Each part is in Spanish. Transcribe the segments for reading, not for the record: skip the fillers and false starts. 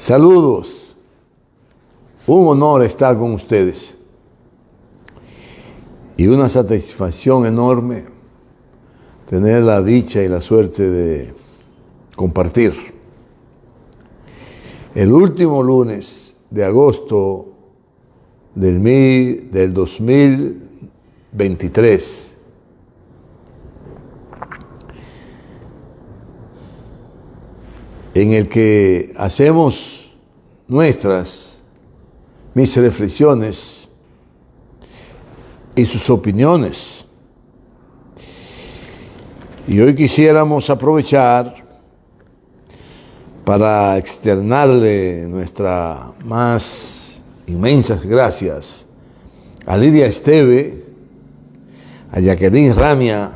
Saludos, un honor estar con ustedes y una satisfacción enorme tener la dicha y la suerte de compartir el último lunes de agosto del 2023. En el que hacemos mis reflexiones y sus opiniones. Y hoy quisiéramos aprovechar para externarle nuestras más inmensas gracias a Lidia Esteve, a Jacqueline Ramia,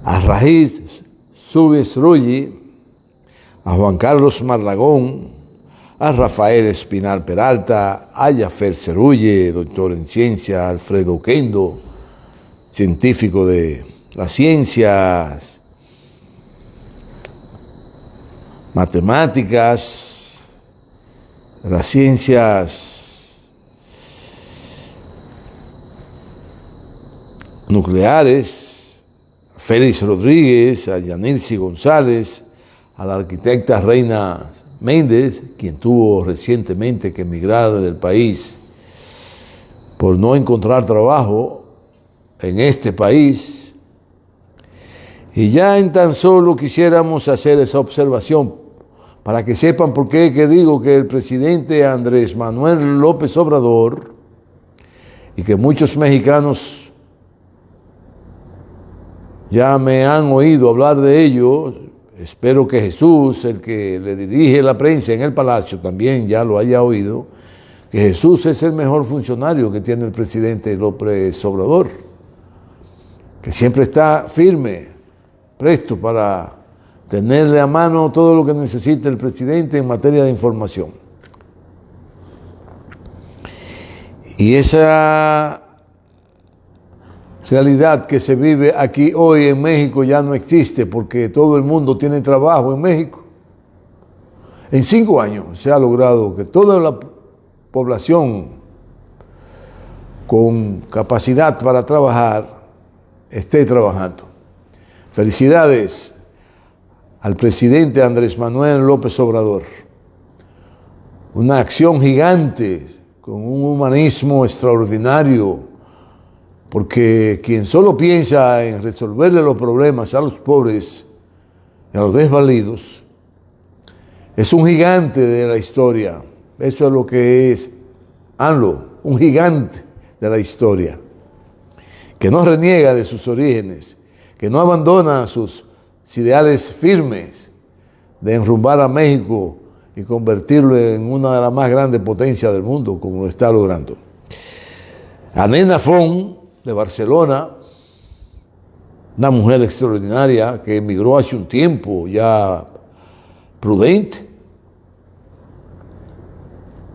a Rajiz Subis Rulli, a Juan Carlos Marlagón, a Rafael Espinal Peralta, a Yafer Cerulle, doctor en ciencia, Alfredo Kendo, científico de las ciencias, matemáticas, las ciencias nucleares, a Félix Rodríguez, a Yanilsi González, a la arquitecta Reina Méndez, quien tuvo recientemente que emigrar del país por no encontrar trabajo en este país. Y ya en tan solo quisiéramos hacer esa observación para que sepan por qué que digo que el presidente Andrés Manuel López Obrador, y que muchos mexicanos ya me han oído hablar de ello. Espero que Jesús, el que le dirige la prensa en el palacio, también ya lo haya oído, que Jesús es el mejor funcionario que tiene el presidente López Obrador, que siempre está firme, presto para tenerle a mano todo lo que necesita el presidente en materia de información. Y esa realidad que se vive aquí hoy en México ya no existe, porque todo el mundo tiene trabajo en México. En 5 años se ha logrado que toda la población con capacidad para trabajar esté trabajando. Felicidades al presidente Andrés Manuel López Obrador. Una acción gigante con un humanismo extraordinario, porque quien solo piensa en resolverle los problemas a los pobres y a los desvalidos es un gigante de la historia. Eso es lo que es AMLO, un gigante de la historia, que no reniega de sus orígenes, que no abandona sus ideales firmes de enrumbar a México y convertirlo en una de las más grandes potencias del mundo, como lo está logrando. A Nena Fon, de Barcelona, una mujer extraordinaria que emigró hace un tiempo ya prudente,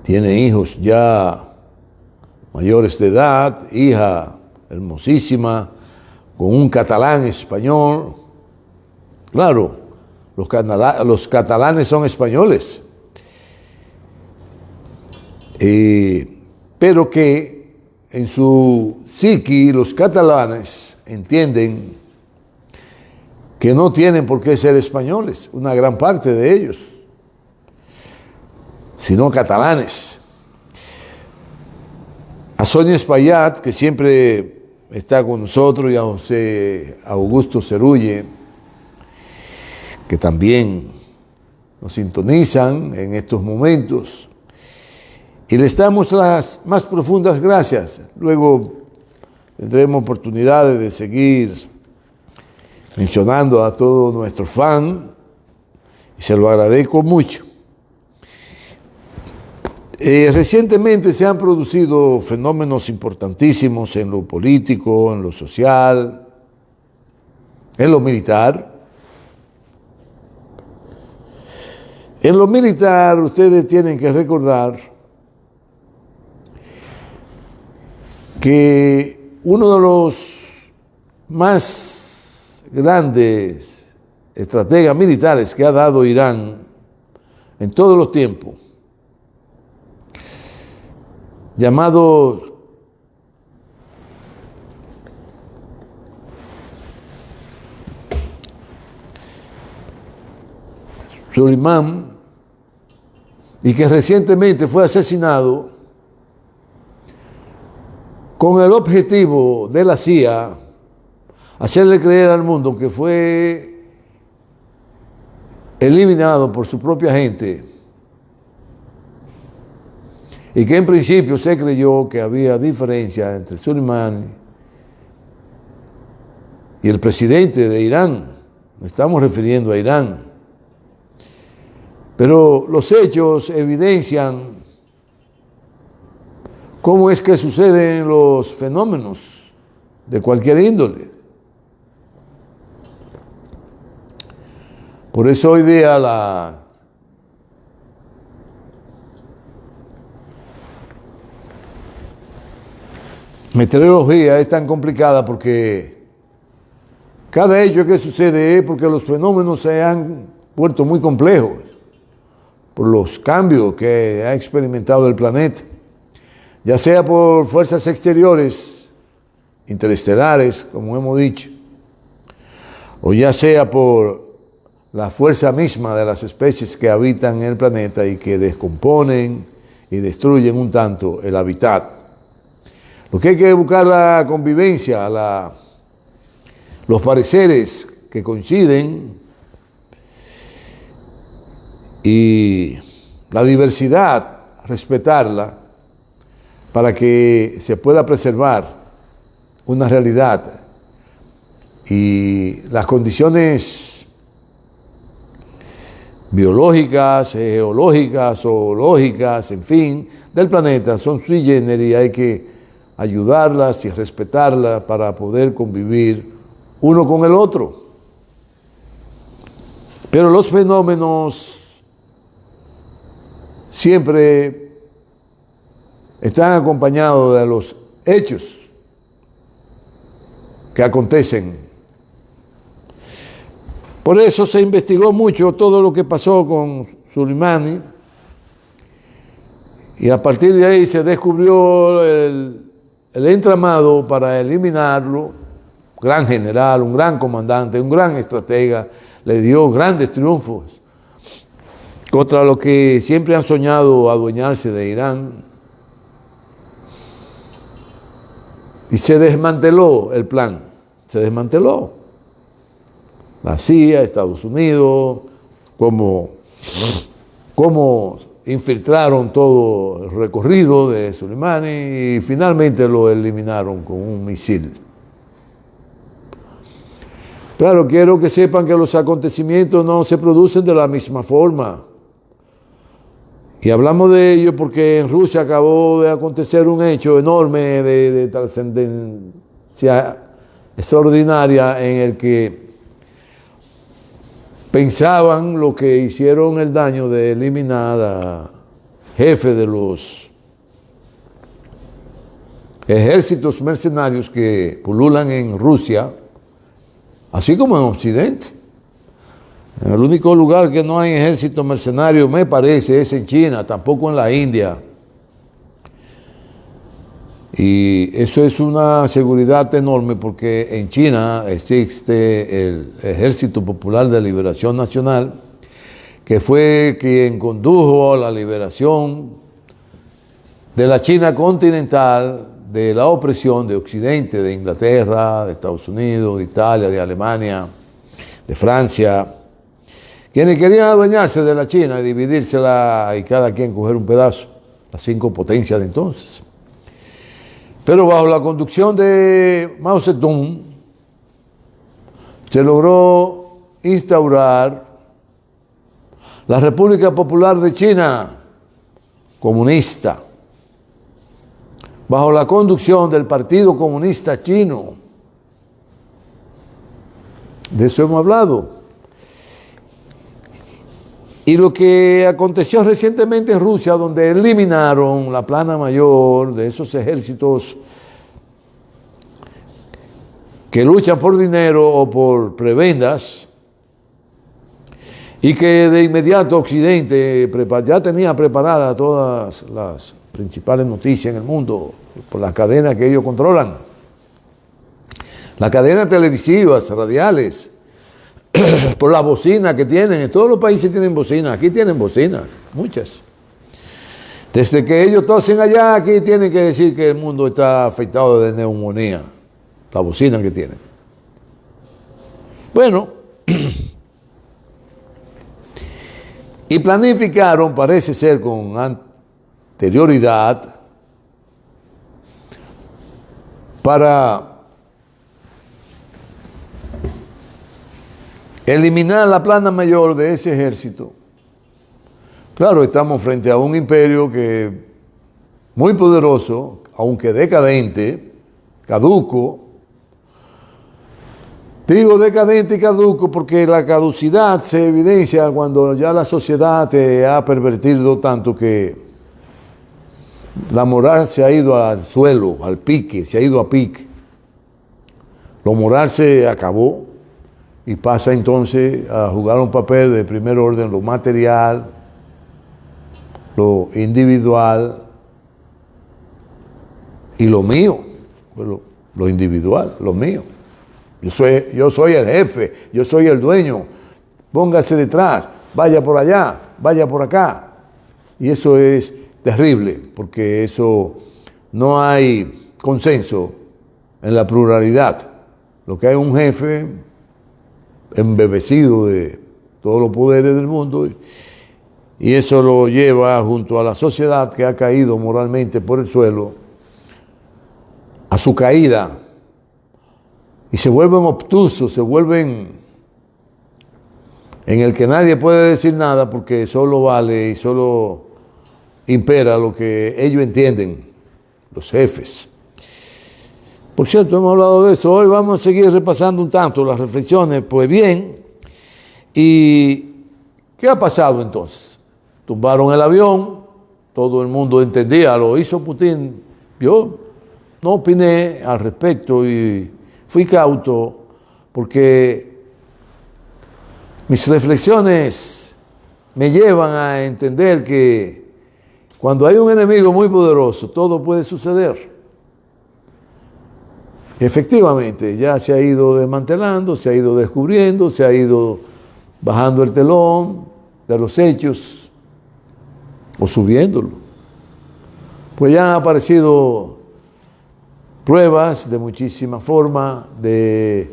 tiene hijos ya mayores de edad, hija hermosísima, con un catalán español. Claro, los catalanes son españoles, pero que en su psiqui los catalanes entienden que no tienen por qué ser españoles, una gran parte de ellos, sino catalanes. A Sonia Espaillat, que siempre está con nosotros, y a José Augusto Cerulle, que también nos sintonizan en estos momentos. Y les damos las más profundas gracias. Luego tendremos oportunidades de seguir mencionando a todos nuestros fans, y se lo agradezco mucho. Recientemente se han producido fenómenos importantísimos en lo político, en lo social, en lo militar. En lo militar, ustedes tienen que recordar que uno de los más grandes estrategas militares que ha dado Irán en todos los tiempos, llamado Soleimán, y que recientemente fue asesinado con el objetivo de la CIA hacerle creer al mundo que fue eliminado por su propia gente y que en principio se creyó que había diferencia entre Soleimán y el presidente de Irán. Nos estamos refiriendo a Irán. Pero los hechos evidencian cómo es que suceden los fenómenos de cualquier índole. Por eso hoy día la meteorología es tan complicada porque cada hecho que sucede es porque los fenómenos se han vuelto muy complejos por los cambios que ha experimentado el planeta, ya sea por fuerzas exteriores, interestelares, como hemos dicho, o ya sea por la fuerza misma de las especies que habitan el planeta y que descomponen y destruyen un tanto el hábitat. Lo que hay que buscar la convivencia, los pareceres que coinciden y la diversidad, respetarla para que se pueda preservar una realidad y las condiciones biológicas, geológicas, zoológicas, en fin, del planeta son sui generis y hay que ayudarlas y respetarlas para poder convivir uno con el otro. Pero los fenómenos siempre están acompañados de los hechos que acontecen. Por eso se investigó mucho todo lo que pasó con Soleimani y a partir de ahí se descubrió el entramado para eliminarlo. Gran general, un gran comandante, un gran estratega, le dio grandes triunfos contra los que siempre han soñado adueñarse de Irán. Y se desmanteló el plan, se desmanteló. La CIA, Estados Unidos, cómo infiltraron todo el recorrido de Soleimani y finalmente lo eliminaron con un misil. Claro, quiero que sepan que los acontecimientos no se producen de la misma forma. Y hablamos de ello porque en Rusia acabó de acontecer un hecho enorme de trascendencia extraordinaria en el que pensaban lo que hicieron el daño de eliminar a jefe de los ejércitos mercenarios que pululan en Rusia, así como en Occidente. En el único lugar que no hay ejército mercenario, me parece, es en China, tampoco en la India. Y eso es una seguridad enorme porque en China existe el Ejército Popular de Liberación Nacional, que fue quien condujo a la liberación de la China continental, de la opresión de Occidente, de Inglaterra, de Estados Unidos, de Italia, de Alemania, de Francia, quienes querían adueñarse de la China y dividírsela y cada quien coger un pedazo, las 5 potencias de entonces. Pero bajo la conducción de Mao Zedong se logró instaurar la República Popular de China comunista, bajo la conducción del Partido Comunista Chino. De eso hemos hablado. Y lo que aconteció recientemente en Rusia, donde eliminaron la plana mayor de esos ejércitos que luchan por dinero o por prebendas, y que de inmediato Occidente ya tenía preparadas todas las principales noticias en el mundo por las cadenas que ellos controlan. Las cadenas televisivas, radiales, por las bocinas que tienen. En todos los países tienen bocinas, aquí tienen bocinas, muchas. Desde que ellos tosen allá, aquí tienen que decir que el mundo está afectado de neumonía, la bocina que tienen. Bueno, y planificaron, parece ser con anterioridad, para eliminar la plana mayor de ese ejército. Claro, estamos frente a un imperio que muy poderoso, aunque decadente, caduco. Digo decadente y caduco porque la caducidad se evidencia cuando ya la sociedad te ha pervertido tanto que la moral se ha ido al suelo, al pique, se ha ido a pique. Lo moral se acabó y pasa entonces a jugar un papel de primer orden, lo material, lo individual y lo mío, lo individual, lo mío. Yo soy el jefe, yo soy el dueño, póngase detrás, vaya por allá, vaya por acá. Y eso es terrible, porque eso no hay consenso en la pluralidad. Lo que hay es un jefe embebecido de todos los poderes del mundo, y eso lo lleva junto a la sociedad que ha caído moralmente por el suelo a su caída. Y se vuelven obtusos, se vuelven en el que nadie puede decir nada porque solo vale y solo impera lo que ellos entienden, los jefes. Por cierto, hemos hablado de eso. Hoy vamos a seguir repasando un tanto las reflexiones. Pues bien, ¿y qué ha pasado entonces? Tumbaron el avión, todo el mundo entendía, lo hizo Putin. Yo no opiné al respecto y fui cauto porque mis reflexiones me llevan a entender que cuando hay un enemigo muy poderoso, todo puede suceder. Efectivamente, ya se ha ido desmantelando, se ha ido descubriendo, se ha ido bajando el telón de los hechos o subiéndolo. Pues ya han aparecido pruebas de muchísima forma de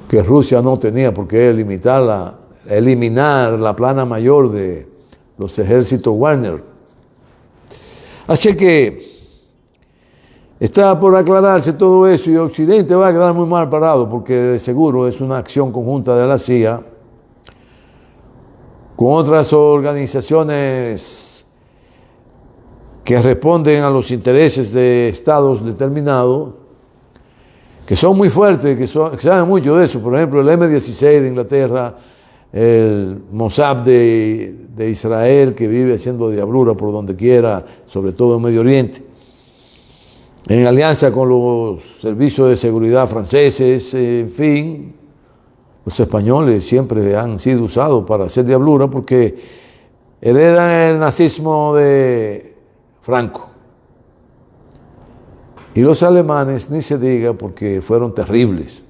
que Rusia no tenía por qué eliminar la plana mayor de los ejércitos Wagner. Así que está por aclararse todo eso y Occidente va a quedar muy mal parado porque de seguro es una acción conjunta de la CIA con otras organizaciones que responden a los intereses de estados determinados, que son muy fuertes, que saben mucho de eso. Por ejemplo, el M-16 de Inglaterra, el Mossad de Israel, que vive haciendo diablura por donde quiera, sobre todo en Medio Oriente, en alianza con los servicios de seguridad franceses, en fin. Los españoles siempre han sido usados para hacer diablura porque heredan el nazismo de Franco. Y los alemanes, ni se diga, porque fueron terribles.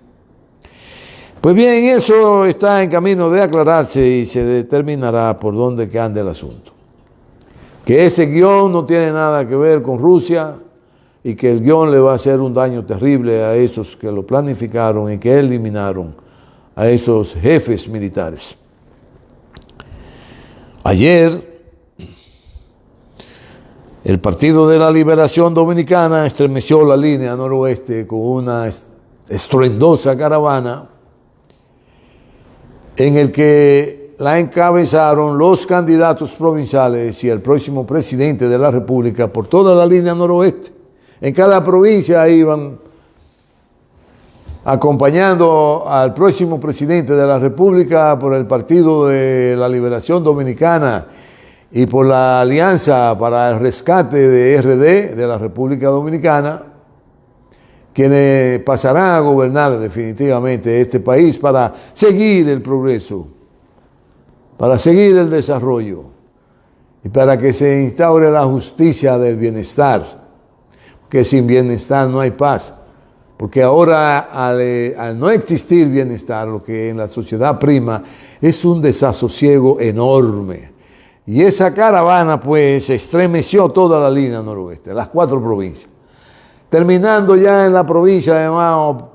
Pues bien, eso está en camino de aclararse y se determinará por dónde que ande el asunto. Que ese guión no tiene nada que ver con Rusia y que el guión le va a hacer un daño terrible a esos que lo planificaron y que eliminaron a esos jefes militares. Ayer, el Partido de la Liberación Dominicana estremeció la línea noroeste con una estruendosa caravana en el que la encabezaron los candidatos provinciales y el próximo presidente de la República por toda la línea noroeste. En cada provincia iban acompañando al próximo presidente de la República por el Partido de la Liberación Dominicana y por la Alianza para el Rescate de RD de la República Dominicana, quienes pasarán a gobernar definitivamente este país para seguir el progreso, para seguir el desarrollo y para que se instaure la justicia del bienestar, porque sin bienestar no hay paz. Porque ahora al no existir bienestar, lo que en la sociedad prima es un desasosiego enorme. Y esa caravana pues estremeció toda la línea noroeste, las 4 provincias. Terminando ya en la provincia de Mao,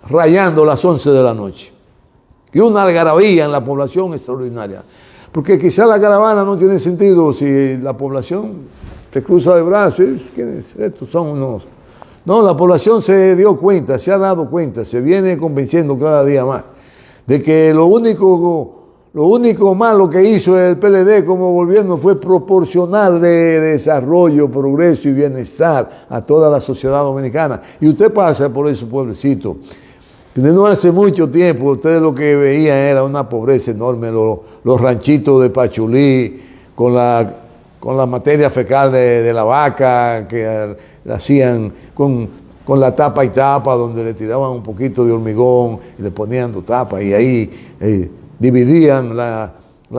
rayando las 11 de la noche. Y una algarabía en la población extraordinaria. Porque quizá la caravana no tiene sentido si la población se cruza de brazos. ¿Quiénes? Estos son unos... No, la población se dio cuenta, se ha dado cuenta, se viene convenciendo cada día más de que lo único malo que hizo el PLD como gobierno fue proporcionarle desarrollo, progreso y bienestar a toda la sociedad dominicana. Y usted pasa por ese pueblecito. No hace mucho tiempo, ustedes lo que veían era una pobreza enorme, los ranchitos de Pachulí, con la materia fecal de la vaca, que la hacían con la tapa y tapa, donde le tiraban un poquito de hormigón y le ponían 2 tapas, y ahí dividían la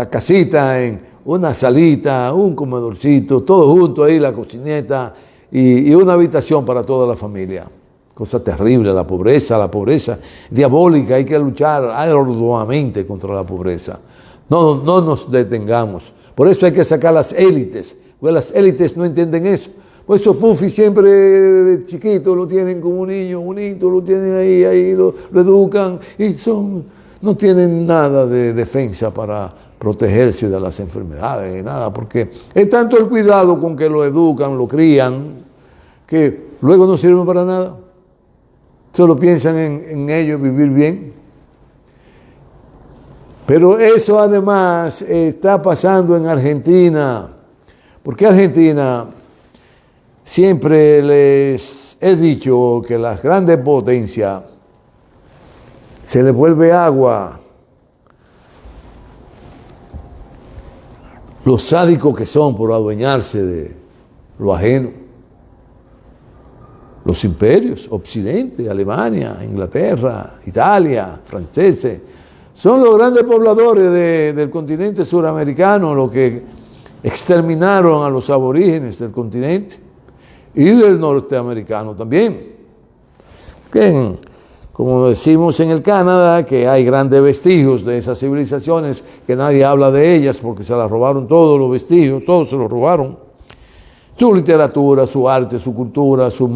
casita en una salita, un comedorcito, todo junto ahí, la cocineta y una habitación para toda la familia. Cosa terrible, la pobreza diabólica. Hay que luchar arduamente contra la pobreza. No nos detengamos. Por eso hay que sacar las élites, porque las élites no entienden eso. Por eso Fufi siempre de chiquito lo tienen como un niño bonito, lo tienen ahí lo educan y no tienen nada de defensa para protegerse de las enfermedades, nada, porque es tanto el cuidado con que lo educan, lo crían, que luego no sirven para nada. Solo piensan en ellos vivir bien. Pero eso además está pasando en Argentina. Porque Argentina, siempre les he dicho que las grandes potencias se les vuelve agua. Los sádicos que son por adueñarse de lo ajeno. Los imperios, Occidente, Alemania, Inglaterra, Italia, franceses, son los grandes pobladores del continente suramericano, los que exterminaron a los aborígenes del continente y del norteamericano también. Que, como decimos en el Canadá, que hay grandes vestigios de esas civilizaciones, que nadie habla de ellas porque se las robaron todos los vestigios, todos se los robaron. Su literatura, su arte, su cultura, su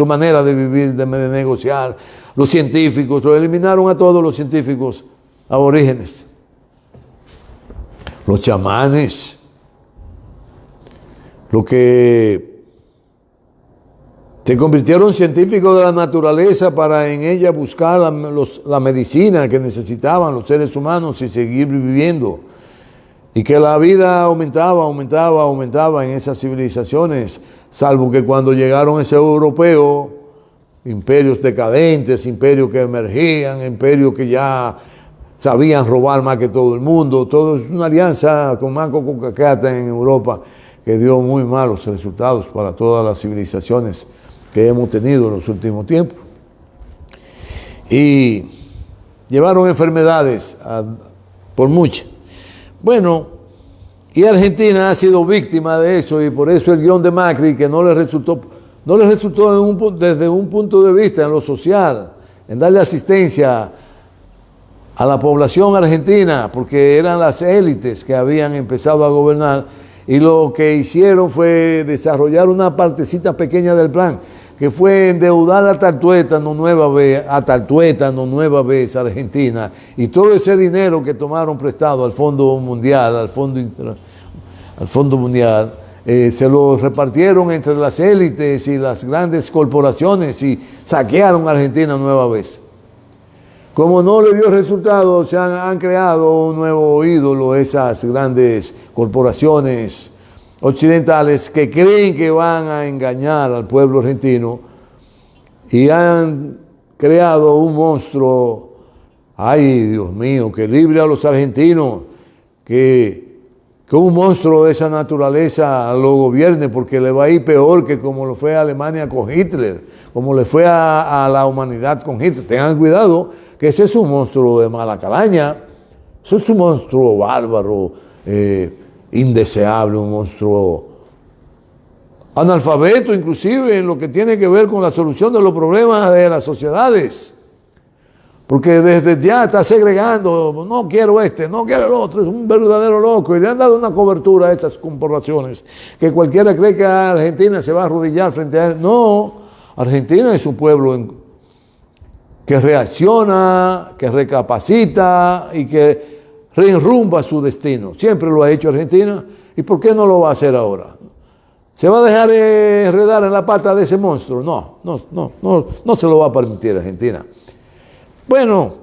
manera de vivir, de negociar. Los científicos, lo eliminaron a todos los científicos aborígenes. Los chamanes. Lo que se convirtieron científicos de la naturaleza para en ella buscar la medicina que necesitaban los seres humanos y seguir viviendo. Y que la vida aumentaba en esas civilizaciones, salvo que cuando llegaron esos europeos, imperios decadentes, imperios que emergían, imperios que ya sabían robar más que todo el mundo. Todo es una alianza con Manco Cacata en Europa que dio muy malos resultados para todas las civilizaciones que hemos tenido en los últimos tiempos. Y llevaron enfermedades por muchas. Bueno, y Argentina ha sido víctima de eso, y por eso el guión de Macri, que no le resultó desde un punto de vista en lo social, en darle asistencia a la población argentina, porque eran las élites que habían empezado a gobernar, y lo que hicieron fue desarrollar una partecita pequeña del plan, que fue endeudar a tal tuétano nueva vez Argentina, y todo ese dinero que tomaron prestado al Fondo Mundial, al Fondo Mundial, se lo repartieron entre las élites y las grandes corporaciones y saquearon a Argentina nueva vez. Como no le dio resultado, se han creado un nuevo ídolo, esas grandes corporaciones occidentales que creen que van a engañar al pueblo argentino y han creado un monstruo, ay Dios mío, que libre a los argentinos, que que un monstruo de esa naturaleza lo gobierne, porque le va a ir peor que como lo fue a Alemania con Hitler, como le fue a la humanidad con Hitler. Tengan cuidado, que ese es un monstruo de mala calaña, eso es un monstruo bárbaro, indeseable, un monstruo analfabeto inclusive en lo que tiene que ver con la solución de los problemas de las sociedades. Porque desde ya está segregando, no quiero este, no quiero el otro, es un verdadero loco. Y le han dado una cobertura a esas corporaciones, que cualquiera cree que Argentina se va a arrodillar frente a él. No, Argentina es un pueblo que reacciona, que recapacita y que reenrumba su destino. Siempre lo ha hecho Argentina, ¿y por qué no lo va a hacer ahora? ¿Se va a dejar enredar en la pata de ese monstruo? No se lo va a permitir Argentina. Bueno,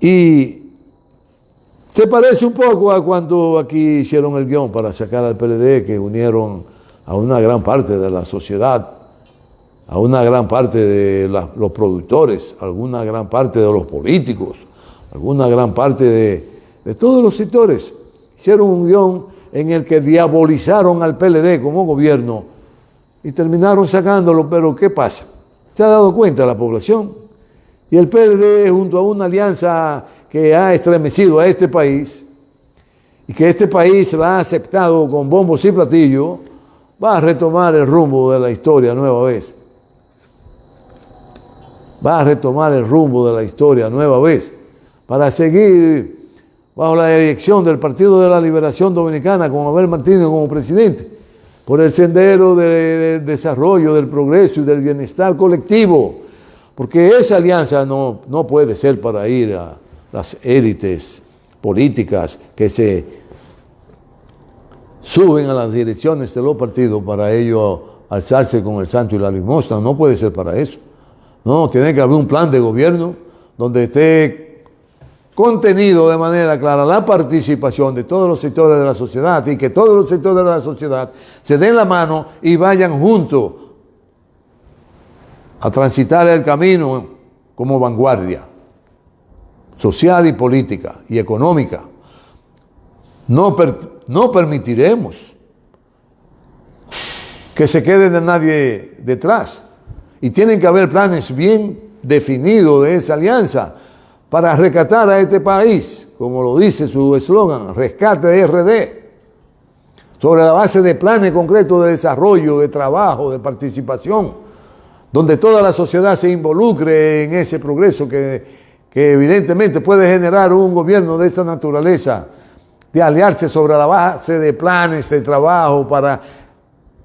y se parece un poco a cuando aquí hicieron el guión para sacar al PLD, que unieron a una gran parte de la sociedad, a una gran parte de los productores, a una gran parte de los políticos, a una gran parte de todos los sectores. Hicieron un guión en el que diabolizaron al PLD como gobierno y terminaron sacándolo, pero ¿qué pasa? ¿Se ha dado cuenta la población? Y el PLD, junto a una alianza que ha estremecido a este país y que este país la ha aceptado con bombos y platillos, va a retomar el rumbo de la historia nueva vez. Va a retomar el rumbo de la historia nueva vez para seguir bajo la dirección del Partido de la Liberación Dominicana con Abel Martínez como presidente, por el sendero del desarrollo, del progreso y del bienestar colectivo. Porque esa alianza no puede ser para ir a las élites políticas que se suben a las direcciones de los partidos para ellos alzarse con el santo y la limosna. No puede ser para eso. No, tiene que haber un plan de gobierno donde esté contenido de manera clara la participación de todos los sectores de la sociedad y que todos los sectores de la sociedad se den la mano y vayan juntos a transitar el camino como vanguardia social y política y económica. No permitiremos que se quede de nadie detrás. Y tienen que haber planes bien definidos de esa alianza para rescatar a este país, como lo dice su eslogan, Rescate RD, sobre la base de planes concretos de desarrollo, de trabajo, de participación, donde toda la sociedad se involucre en ese progreso que evidentemente puede generar un gobierno de esta naturaleza, de aliarse sobre la base de planes de trabajo para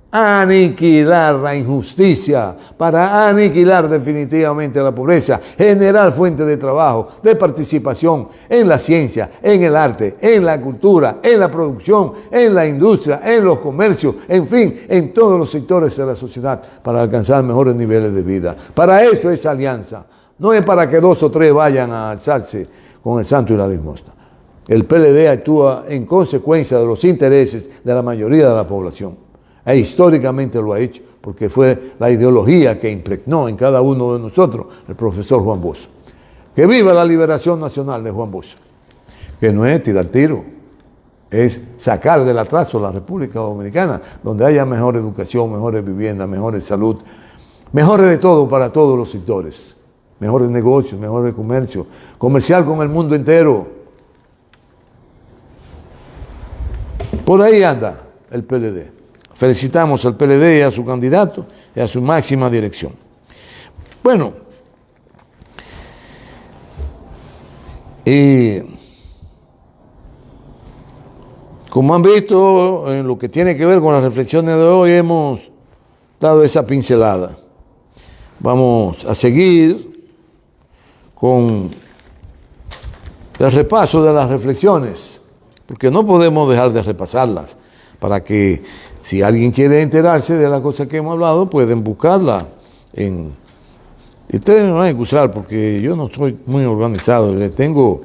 aniquilar la injusticia, para aniquilar definitivamente la pobreza, generar fuentes de trabajo, de participación en la ciencia, en el arte, en la cultura, en la producción, en la industria, en los comercios, en fin, en todos los sectores de la sociedad para alcanzar mejores niveles de vida. Para eso es alianza, no es para que 2 o 3 vayan a alzarse con el santo y la limosna. El PLD actúa en consecuencia de los intereses de la mayoría de la población. E históricamente lo ha hecho, porque fue la ideología que impregnó en cada uno de nosotros el profesor Juan Bosch. Que viva la liberación nacional de Juan Bosch, que no es tirar tiro, es sacar del atraso a la República Dominicana, donde haya mejor educación, mejores viviendas, mejores salud, mejores de todo para todos los sectores, mejores negocios, mejores comercio, comercial con el mundo entero. Por ahí anda el PLD. Felicitamos al PLD y a su candidato y a su máxima dirección. Bueno, como han visto, en lo que tiene que ver con las reflexiones de hoy, hemos dado esa pincelada. Vamos a seguir con el repaso de las reflexiones, porque no podemos dejar de repasarlas, para que si alguien quiere enterarse de las cosas que hemos hablado, pueden buscarla en... Ustedes me van a excusar porque yo no soy muy organizado, le tengo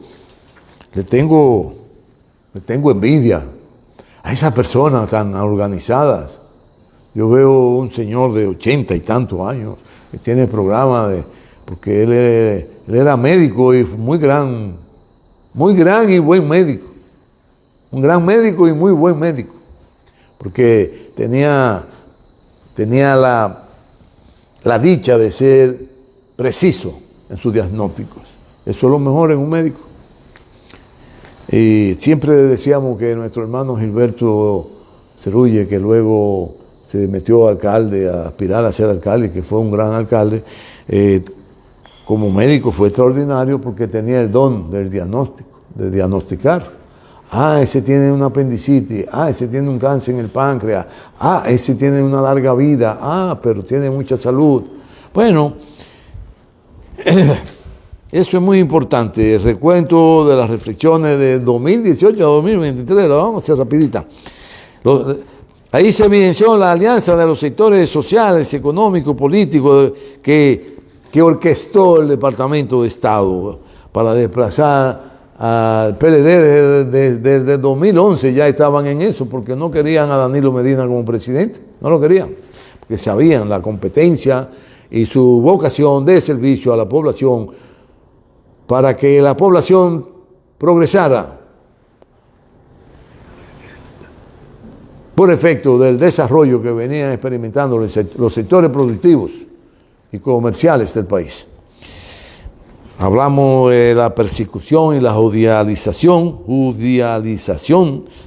envidia a esas personas tan organizadas. Yo veo un señor de 80 y tantos años que tiene programa porque él era médico y muy gran y buen médico. un gran médico y muy buen médico, porque tenía la dicha de ser preciso en sus diagnósticos. Eso es lo mejor en un médico. Y siempre decíamos que nuestro hermano Gilberto Cerulle, que luego se metió alcalde, a aspirar a ser alcalde, que fue un gran alcalde, como médico fue extraordinario porque tenía el don del diagnóstico, de diagnosticar. Ese tiene una apendicitis, ese tiene un cáncer en el páncreas, ese tiene una larga vida, pero tiene mucha salud. Bueno, eso es muy importante. El recuento de las reflexiones de 2018 a 2023, lo vamos a hacer rapidita. Ahí se evidenció la alianza de los sectores sociales, económicos, políticos que orquestó el Departamento de Estado para desplazar al PLD. Desde 2011 ya estaban en eso, porque no querían a Danilo Medina como presidente, no lo querían, porque sabían la competencia y su vocación de servicio a la población para que la población progresara por efecto del desarrollo que venían experimentando los sectores productivos y comerciales del país. Hablamos de la persecución y la judicialización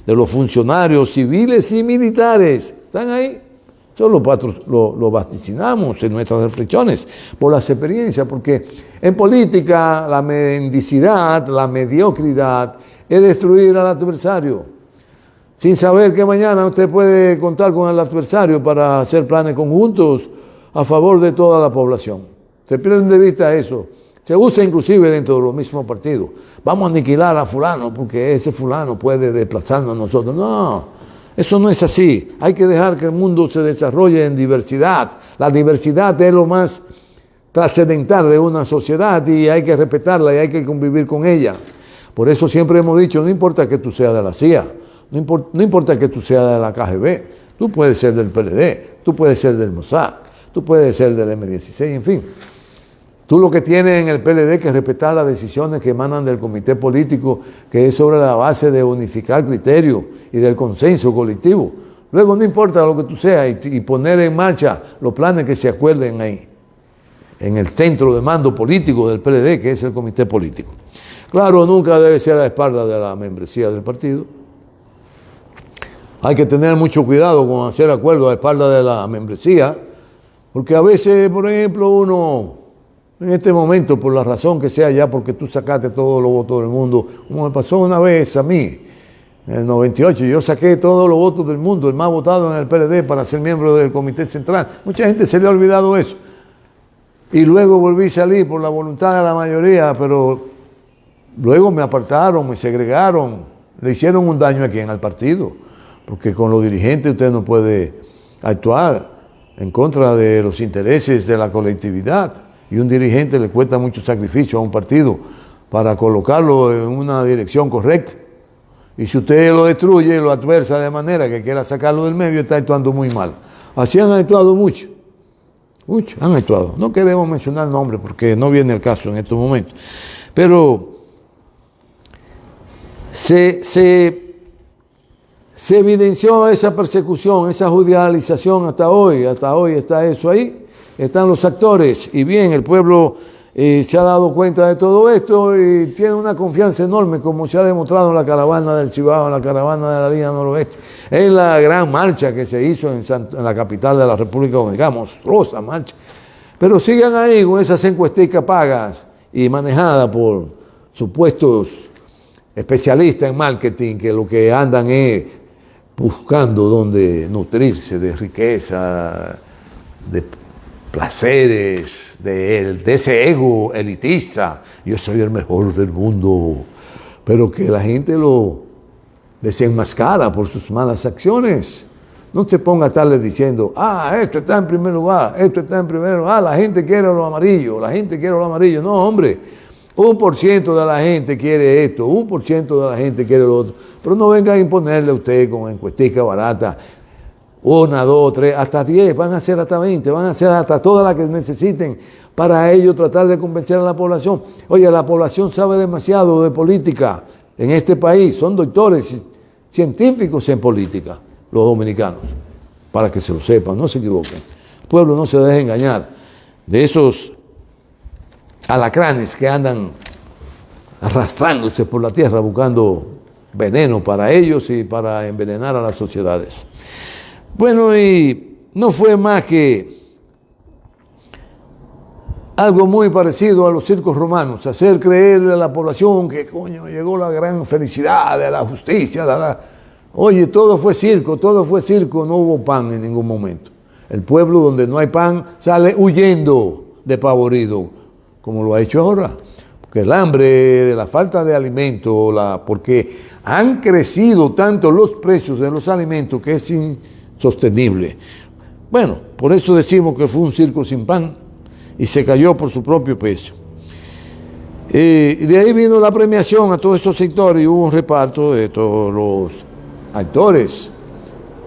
de los funcionarios civiles y militares. ¿Están ahí? Eso lo vaticinamos en nuestras reflexiones por las experiencias, porque en política la mendicidad, la mediocridad es destruir al adversario, sin saber que mañana usted puede contar con el adversario para hacer planes conjuntos a favor de toda la población. Se pierde de vista eso. Se usa inclusive dentro de los mismos partidos. Vamos a aniquilar a fulano porque ese fulano puede desplazarnos a nosotros. No, eso no es así. Hay que dejar que el mundo se desarrolle en diversidad. La diversidad es lo más trascendental de una sociedad y hay que respetarla y hay que convivir con ella. Por eso siempre hemos dicho, no importa que tú seas de la CIA, no importa que tú seas de la KGB, tú puedes ser del PLD, tú puedes ser del Mossad, tú puedes ser del M16, en fin. Tú lo que tienes en el PLD es que respetar las decisiones que emanan del comité político, que es sobre la base de unificar criterios y del consenso colectivo. Luego no importa lo que tú seas y poner en marcha los planes que se acuerden ahí, en el centro de mando político del PLD, que es el comité político. Claro, nunca debe ser a la espalda de la membresía del partido. Hay que tener mucho cuidado con hacer acuerdos a la espalda de la membresía, porque a veces, por ejemplo, uno... En este momento, por la razón que sea, ya porque tú sacaste todos los votos del mundo, como me pasó una vez a mí, en el 98, yo saqué todos los votos del mundo, el más votado en el PLD para ser miembro del Comité Central. Mucha gente se le ha olvidado eso. Y luego volví a salir por la voluntad de la mayoría, pero luego me apartaron, me segregaron, le hicieron un daño a quien, al partido, porque con los dirigentes usted no puede actuar en contra de los intereses de la colectividad. Y un dirigente le cuesta mucho sacrificio a un partido para colocarlo en una dirección correcta. Y si usted lo destruye, lo adversa de manera que quiera sacarlo del medio, está actuando muy mal. Así han actuado muchos. Muchos han actuado. No queremos mencionar nombres porque no viene el caso en estos momentos. Pero se evidenció esa persecución, esa judicialización hasta hoy está eso ahí. Están los actores y bien, el pueblo se ha dado cuenta de todo esto y tiene una confianza enorme, como se ha demostrado en la caravana del Cibao, en la caravana de la línea noroeste, en la gran marcha que se hizo en la capital de la República Dominicana, monstruosa marcha. Pero sigan ahí con esas encuesticas pagas y manejadas por supuestos especialistas en marketing que lo que andan es buscando donde nutrirse de riqueza, de placeres, de ese ego elitista. Yo soy el mejor del mundo, pero que la gente lo desenmascara por sus malas acciones. No se ponga a estarle diciendo, esto está en primer lugar, esto está en primer lugar, la gente quiere lo amarillo, la gente quiere lo amarillo. No, hombre, 1% de la gente quiere esto, 1% de la gente quiere lo otro. Pero no venga a imponerle a usted con encuestica barata. 1, 2, 3, hasta 10, van a ser hasta 20, van a ser hasta todas las que necesiten para ello tratar de convencer a la población. Oye, la población sabe demasiado de política en este país, son doctores científicos en política, los dominicanos, para que se lo sepan, no se equivoquen. El pueblo no se deje engañar de esos alacranes que andan arrastrándose por la tierra buscando veneno para ellos y para envenenar a las sociedades. Bueno, y no fue más que algo muy parecido a los circos romanos, hacer creerle a la población que, coño, llegó la gran felicidad de la justicia, Oye, todo fue circo, no hubo pan en ningún momento. El pueblo donde no hay pan sale huyendo despavorido, como lo ha hecho ahora. Porque el hambre, de la falta de alimento, porque han crecido tanto los precios de los alimentos que es insostenible. Bueno, por eso decimos que fue un circo sin pan y se cayó por su propio peso. Y de ahí vino la premiación a todos estos sectores y hubo un reparto de todos los actores,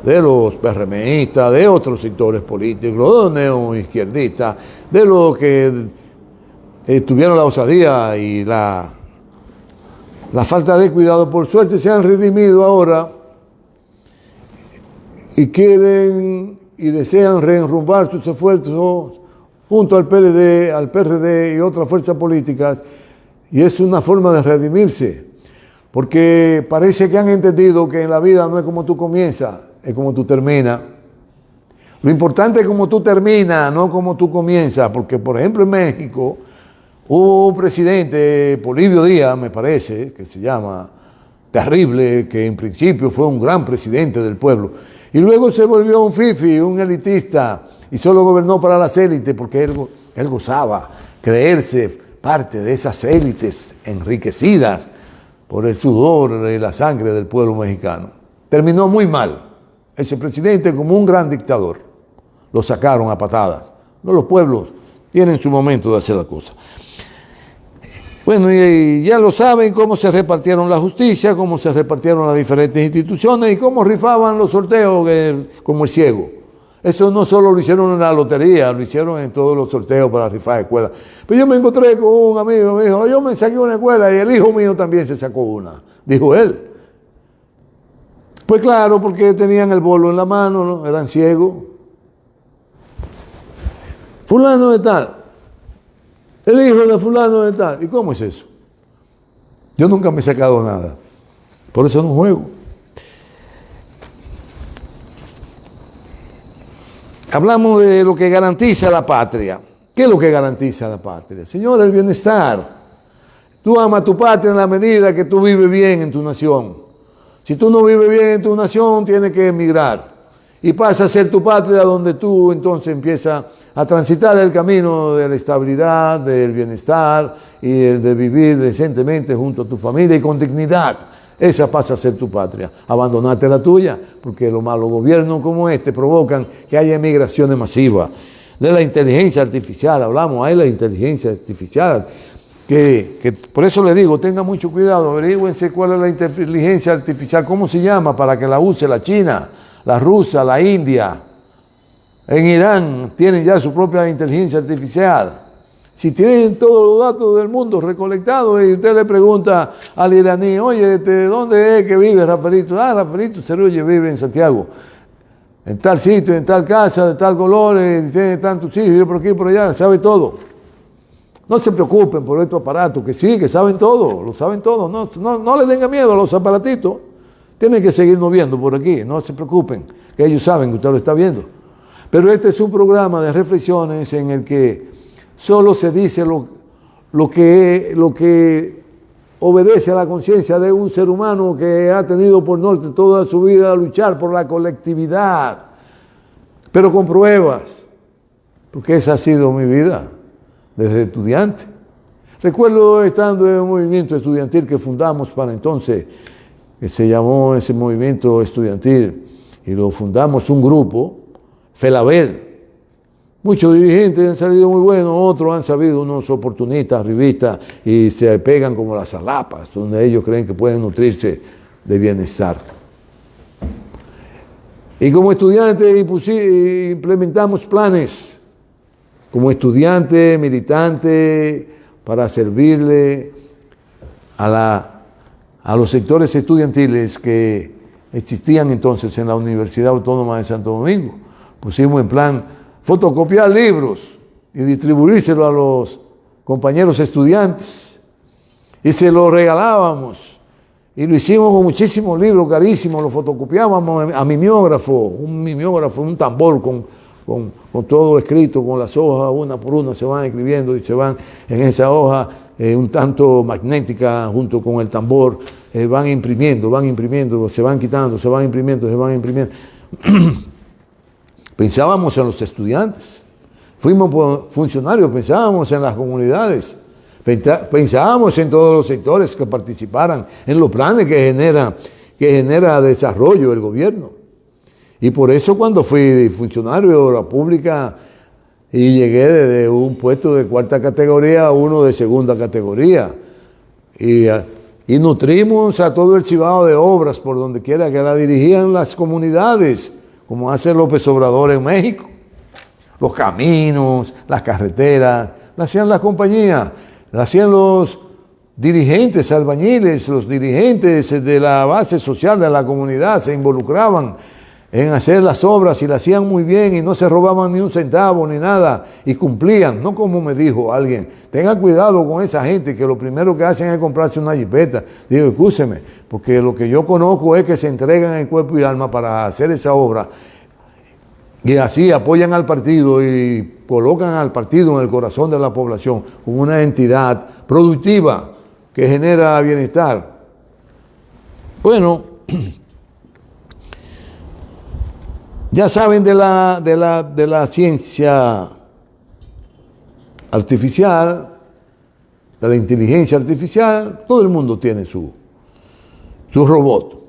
de los PRMistas, de otros sectores políticos, los neoizquierdistas, de los que tuvieron la osadía y la falta de cuidado. Por suerte se han redimido ahora y quieren y desean reenrumbar sus esfuerzos junto al PLD, al PRD y otras fuerzas políticas, y es una forma de redimirse. Porque parece que han entendido que en la vida no es como tú comienzas, es como tú terminas. Lo importante es como tú terminas, no como tú comienzas. Porque, por ejemplo, en México hubo un presidente, Polibio Díaz, me parece, que se llama, terrible, que en principio fue un gran presidente del pueblo. Y luego se volvió un fifi, un elitista, y solo gobernó para las élites, porque él gozaba creerse parte de esas élites enriquecidas por el sudor y la sangre del pueblo mexicano. Terminó muy mal ese presidente, como un gran dictador. Lo sacaron a patadas. No, los pueblos tienen su momento de hacer la cosa. Bueno, y ya lo saben cómo se repartieron la justicia, cómo se repartieron las diferentes instituciones y cómo rifaban los sorteos como el ciego. Eso no solo lo hicieron en la lotería, lo hicieron en todos los sorteos para rifar escuelas. Pero yo me encontré con un amigo, me dijo, yo me saqué una escuela y el hijo mío también se sacó una, dijo él. Pues claro, porque tenían el bolo en la mano, ¿no? Eran ciegos. Fulano de tal, el hijo de fulano de tal. ¿Y cómo es eso? Yo nunca me he sacado nada, por eso no juego. Hablamos de lo que garantiza la patria. ¿Qué es lo que garantiza la patria? Señor, el bienestar. Tú amas tu patria en la medida que tú vives bien en tu nación. Si tú no vives bien en tu nación, tienes que emigrar. Y pasa a ser tu patria donde tú entonces empiezas a transitar el camino de la estabilidad, del bienestar y el de vivir decentemente junto a tu familia y con dignidad. Esa pasa a ser tu patria. Abandonate la tuya, porque los malos gobiernos como este provocan que haya emigraciones masivas. De la inteligencia artificial, hablamos, hay la inteligencia artificial, que por eso le digo, tenga mucho cuidado, averígüense cuál es la inteligencia artificial, cómo se llama, para que la use la China, la rusa, la India. En Irán tienen ya su propia inteligencia artificial. Si tienen todos los datos del mundo recolectados y usted le pregunta al iraní, oye, ¿dónde es que vive Rafaelito? Ah, Rafaelito Cerulli vive en Santiago, en tal sitio, en tal casa, de tal color, tiene tantos hijos, y por aquí y por allá, sabe todo. No se preocupen por estos aparatos, que sí, que saben todo, lo saben todo. No le tengan miedo a los aparatitos. Tienen que seguirnos viendo por aquí, no se preocupen, que ellos saben que usted lo está viendo. Pero este es un programa de reflexiones en el que solo se dice lo que obedece a la conciencia de un ser humano que ha tenido por norte toda su vida luchar por la colectividad, pero con pruebas, porque esa ha sido mi vida desde estudiante. Recuerdo estando en un movimiento estudiantil que fundamos para entonces, que se llamó ese movimiento estudiantil, y lo fundamos un grupo, Felabel. Muchos dirigentes han salido muy buenos, otros han sabido unos oportunistas, arribistas, y se pegan como las alapas, donde ellos creen que pueden nutrirse de bienestar. Y como estudiantes implementamos planes, como estudiante, militante, para servirle a los sectores estudiantiles que existían entonces en la Universidad Autónoma de Santo Domingo. Pusimos en plan fotocopiar libros y distribuírselo a los compañeros estudiantes. Y se los regalábamos. Y lo hicimos con muchísimos libros carísimos, los fotocopiábamos a mimeógrafo, un tambor con todo escrito, con las hojas una por una se van escribiendo y se van en esa hoja un tanto magnética junto con el tambor, van imprimiendo, se van quitando, se van imprimiendo. Pensábamos en los estudiantes, fuimos funcionarios, pensábamos en las comunidades, pensábamos en todos los sectores que participaran, en los planes que genera desarrollo el gobierno. Y por eso cuando fui funcionario de obra pública y llegué desde un puesto de 4ª categoría a uno de 2ª categoría, y nutrimos a todo el Cibao de obras por donde quiera que la dirigían las comunidades, como hace López Obrador en México. Los caminos, las carreteras, las hacían las compañías, las hacían los dirigentes albañiles, los dirigentes de la base social de la comunidad, se involucraban en hacer las obras y las hacían muy bien y no se robaban ni un centavo ni nada y cumplían, no como me dijo alguien, tenga cuidado con esa gente que lo primero que hacen es comprarse una jipeta. Digo, escúcheme, porque lo que yo conozco es que se entregan el cuerpo y alma para hacer esa obra y así apoyan al partido y colocan al partido en el corazón de la población como una entidad productiva que genera bienestar. Bueno, ya saben de la ciencia artificial, de la inteligencia artificial, todo el mundo tiene su robot.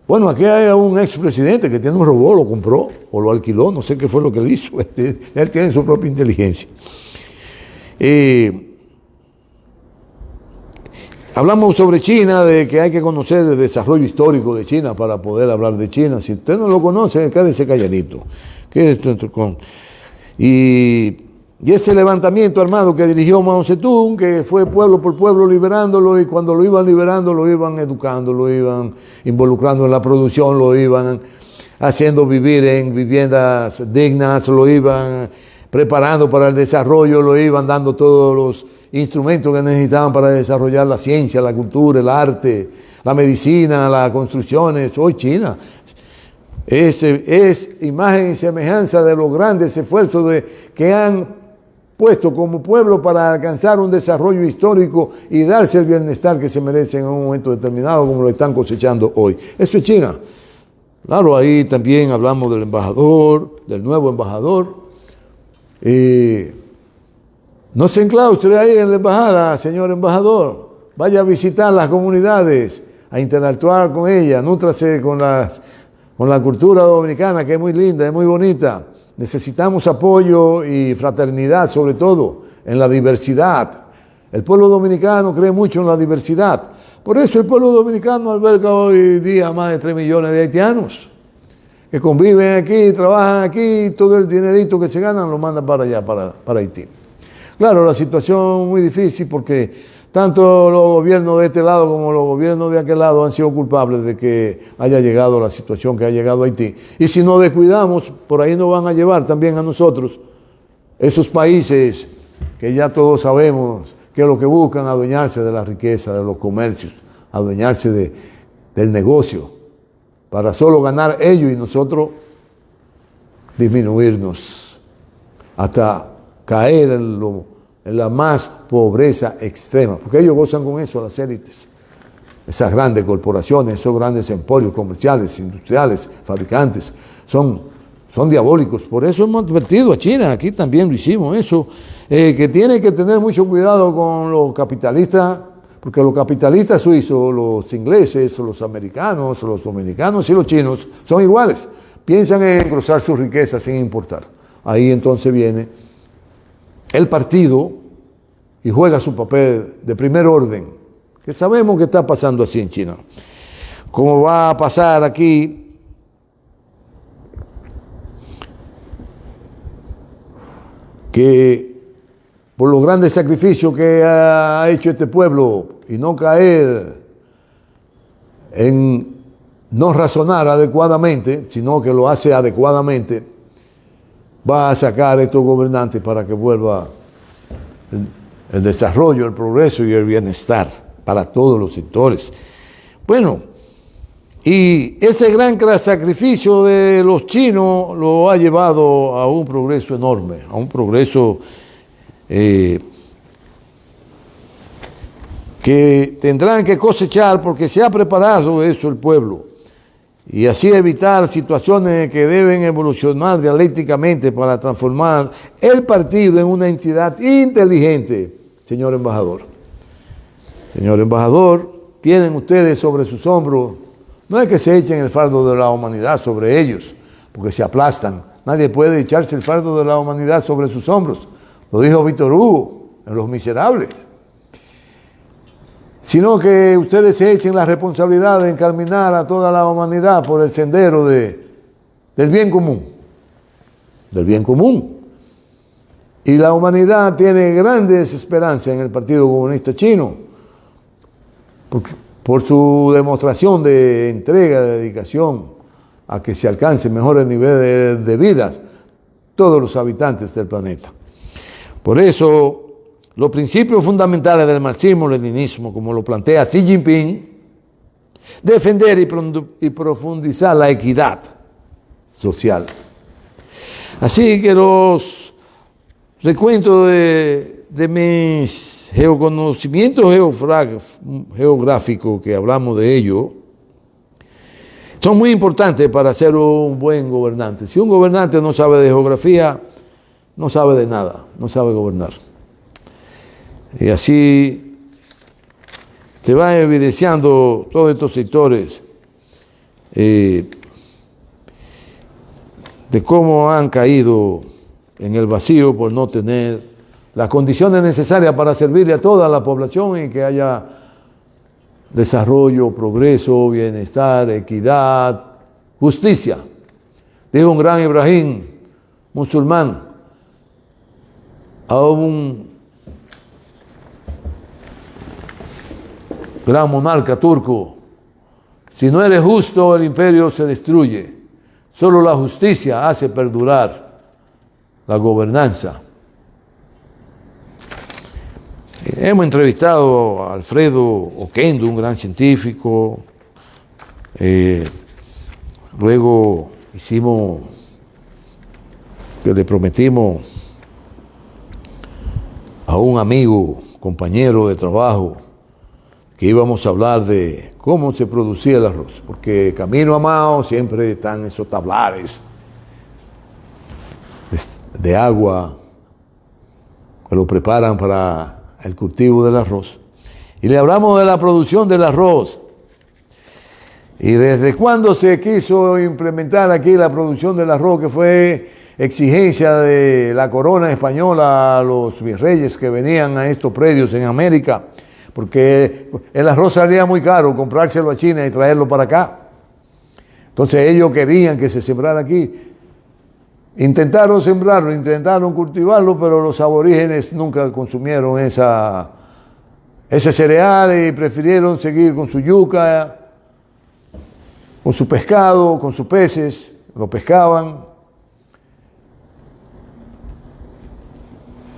Bueno, aquí hay un expresidente que tiene un robot, lo compró o lo alquiló, no sé qué fue lo que él hizo. Él tiene su propia inteligencia. Hablamos sobre China, de que hay que conocer el desarrollo histórico de China para poder hablar de China. Si usted no lo conoce, quédese calladito. Y ese levantamiento armado que dirigió Mao Zedong, que fue pueblo por pueblo liberándolo, y cuando lo iban liberando, lo iban educando, lo iban involucrando en la producción, lo iban haciendo vivir en viviendas dignas, lo iban preparando para el desarrollo, lo iban dando todos los instrumentos que necesitaban para desarrollar la ciencia, la cultura, el arte, la medicina, las construcciones. Hoy China es imagen y semejanza de los grandes esfuerzos que han puesto como pueblo para alcanzar un desarrollo histórico y darse el bienestar que se merecen en un momento determinado, como lo están cosechando hoy. Eso es China. Claro, ahí también hablamos del embajador, del nuevo embajador. No se enclaustre ahí en la embajada, señor embajador. Vaya a visitar las comunidades, a interactuar con ellas, nútrase con la cultura dominicana, que es muy linda, es muy bonita. Necesitamos apoyo y fraternidad, sobre todo en la diversidad. El pueblo dominicano cree mucho en la diversidad. Por eso el pueblo dominicano alberga hoy día más de 3 millones de haitianos que conviven aquí, trabajan aquí, todo el dinerito que se ganan lo mandan para allá, para Haití. Claro, la situación es muy difícil porque tanto los gobiernos de este lado como los gobiernos de aquel lado han sido culpables de que haya llegado la situación que ha llegado a Haití. Y si nos descuidamos, por ahí nos van a llevar también a nosotros, esos países que ya todos sabemos que lo que buscan adueñarse de la riqueza, de los comercios, adueñarse del negocio, para solo ganar ellos y nosotros disminuirnos hasta caer en la más pobreza extrema, porque ellos gozan con eso, las élites, esas grandes corporaciones, esos grandes emporios comerciales, industriales, fabricantes, son diabólicos. Por eso hemos advertido a China, aquí también lo hicimos eso, que tiene que tener mucho cuidado con los capitalistas, porque los capitalistas suizos, los ingleses, los americanos, los dominicanos y los chinos son iguales, piensan en cruzar su riqueza sin importar. Ahí entonces viene el partido y juega su papel de primer orden, que sabemos que está pasando así en China. Como va a pasar aquí, que por los grandes sacrificios que ha hecho este pueblo y no caer en no razonar adecuadamente, sino que lo hace adecuadamente, va a sacar a estos gobernantes para que vuelva el desarrollo, el progreso y el bienestar para todos los sectores. Bueno, y ese gran sacrificio de los chinos lo ha llevado a un progreso enorme, a un progreso que tendrán que cosechar porque se ha preparado eso el pueblo. Y así evitar situaciones que deben evolucionar dialécticamente para transformar el partido en una entidad inteligente, señor embajador. Señor embajador, tienen ustedes sobre sus hombros, no es que se echen el fardo de la humanidad sobre ellos, porque se aplastan. Nadie puede echarse el fardo de la humanidad sobre sus hombros. Lo dijo Víctor Hugo en Los Miserables. Sino que ustedes se echen la responsabilidad de encaminar a toda la humanidad por el sendero del bien común. Del bien común. Y la humanidad tiene grandes esperanzas en el Partido Comunista Chino por su demostración de entrega, de dedicación a que se alcancen mejores niveles de vida todos los habitantes del planeta. Por eso, los principios fundamentales del marxismo-leninismo, como lo plantea Xi Jinping, defender y profundizar la equidad social. Así que los recuentos de mis geoconocimientos geográficos, que hablamos de ello, son muy importantes para ser un buen gobernante. Si un gobernante no sabe de geografía, no sabe de nada, no sabe gobernar. Y así te van evidenciando todos estos sectores de cómo han caído en el vacío por no tener las condiciones necesarias para servirle a toda la población y que haya desarrollo, progreso, bienestar, equidad, justicia. Dijo un gran Ibrahim, musulmán, a un gran monarca turco: si no eres justo, el imperio se destruye. Solo la justicia hace perdurar la gobernanza. Hemos entrevistado a Alfredo Oquendo, un gran científico. Luego hicimos que le prometimos a un amigo, compañero de trabajo, que íbamos a hablar de cómo se producía el arroz, porque camino a Mao siempre están esos tablares de agua que lo preparan para el cultivo del arroz. Y le hablamos de la producción del arroz. Y desde cuándo se quiso implementar aquí la producción del arroz, que fue exigencia de la corona española a los virreyes que venían a estos predios en América, porque el arroz salía muy caro comprárselo a China y traerlo para acá. Entonces ellos querían que se sembrara aquí. Intentaron sembrarlo, intentaron cultivarlo, pero los aborígenes nunca consumieron ese cereal y prefirieron seguir con su yuca, con su pescado, con sus peces, lo pescaban.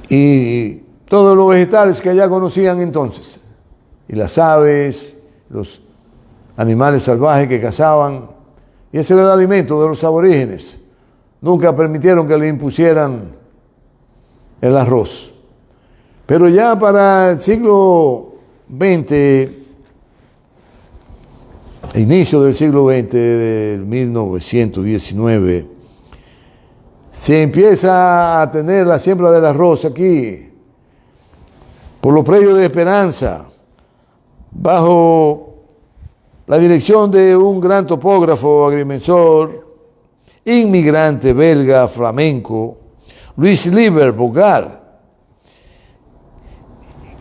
Y todos los vegetales que allá conocían entonces, y las aves, los animales salvajes que cazaban, y ese era el alimento de los aborígenes. Nunca permitieron que le impusieran el arroz. Pero ya para el siglo XX, inicio del siglo XX, del 1919, se empieza a tener la siembra del arroz aquí, por los predios de Esperanza, bajo la dirección de un gran topógrafo, agrimensor, inmigrante belga flamenco, Luis Liber Bogart,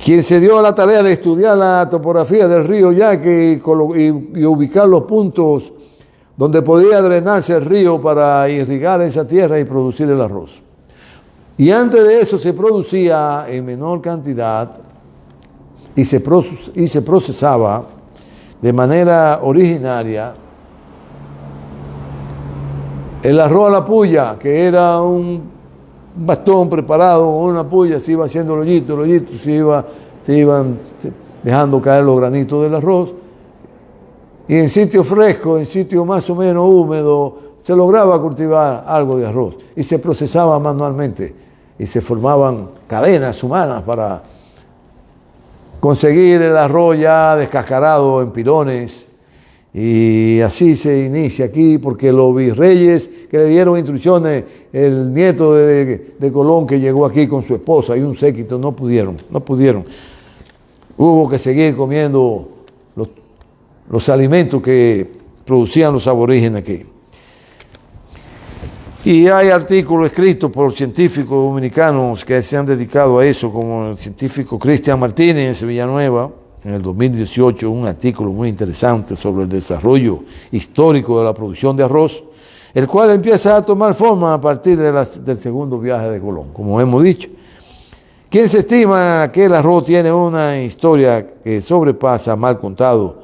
quien se dio a la tarea de estudiar la topografía del río Yaque y ubicar los puntos donde podía drenarse el río para irrigar esa tierra y producir el arroz. Y antes de eso se producía en menor cantidad y se procesaba de manera originaria El arroz a la puya, que era un bastón preparado con una puya, se iba haciendo el hoyito, se iban dejando caer los granitos del arroz. Y en sitios frescos, en sitios más o menos húmedos, se lograba cultivar algo de arroz y se procesaba manualmente y se formaban cadenas humanas para conseguir el arroz ya descascarado en pilones. Y así se inicia aquí, porque los virreyes que le dieron instrucciones, el nieto de Colón que llegó aquí con su esposa y un séquito, no pudieron. Hubo que seguir comiendo los alimentos que producían los aborígenes aquí. Y hay artículos escritos por científicos dominicanos que se han dedicado a eso, como el científico Cristian Martínez de Villanueva, en el 2018, un artículo muy interesante sobre el desarrollo histórico de la producción de arroz, el cual empieza a tomar forma a partir del segundo viaje de Colón, como hemos dicho. ¿Quién se estima que el arroz tiene una historia que sobrepasa, mal contado,